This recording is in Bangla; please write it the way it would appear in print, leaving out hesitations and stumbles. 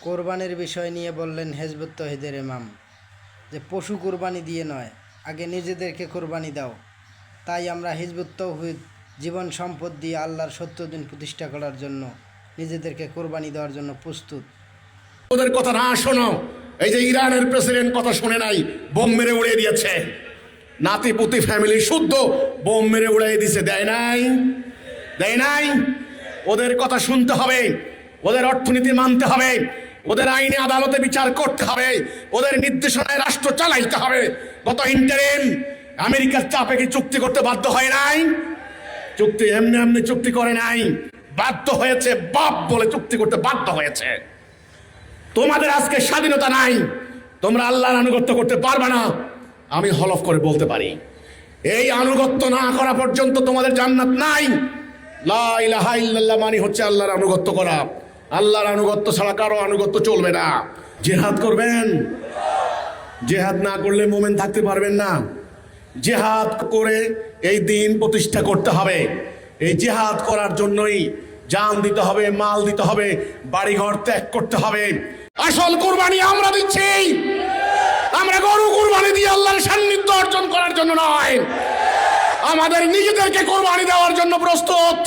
কোরবানির বিষয় নিয়ে বললেন হিজবুত তৌহিদের ইমাম যে পশু কোরবানি দিয়ে নয়, আগে নিজেদেরকে কোরবানি দাও। তাই আমরা হিজবুত তৌহিদ জীবন সম্পদ দিয়ে আল্লাহর ৭০ দিন প্রতিষ্ঠা করার জন্য নিজেদেরকে কোরবানি দেওয়ার জন্য প্রস্তুত। ওদের কথা না শোনো। এই যে ইরানের প্রেসিডেন্ট কথা শুনে নাই, বোম মেরে উড়িয়ে দিয়েছে। নাতিপুতি ফ্যামিলি শুদ্ধ বোম মেরে উড়িয়ে দিছে, দেয় নাই? দেয় নাই? ওদের কথা শুনতে হবে, ওদের অর্থনীতি মানতে হবে, ওদের আইনে আদালতে বিচার করতে হবে, ওদের নির্দেশনায় রাষ্ট্র চালাইতে হবে। গত ইন্টারিম আমেরিকার চাপে কি চুক্তি করতে বাধ্য হয় নাই? চুক্তি এমনি এমনি চুক্তি করে নাই, বাধ্য হয়েছে, বাপ বলে চুক্তি করতে বাধ্য হয়েছে। তোমাদের আজকে স্বাধীনতা নাই, তোমরা আল্লাহর আনুগত্য করতে পারবে না। আমি হলফ করে বলতে পারি, এই আনুগত্য না করা পর্যন্ত তোমাদের জান্নাত নাই। লা ইলাহা ইল্লাল্লাহ মানে হচ্ছে আল্লাহর আনুগত্য করা। আল্লাহর আনুগত্য ছাড়া কারো আনুগত্য চলবে না। জিহাদ করবেন, জিহাদ না করলে মোমেন থাকতে পারবেন না। জিহাদ করে এই দিন প্রতিষ্ঠা করতে হবে। এই জিহাদ করার জন্যই জান দিতে হবে, মাল দিতে হবে, বাড়িঘর ত্যাগ করতে হবে। আসল কুরবানি আমরা দিচ্ছি। আমরা গরু কুরবানি দিয়ে আল্লাহর সান্নিধ্য অর্জন করার জন্য নয়, আমাদের নিজেদেরকে কুরবানি দেওয়ার জন্য প্রস্তুত।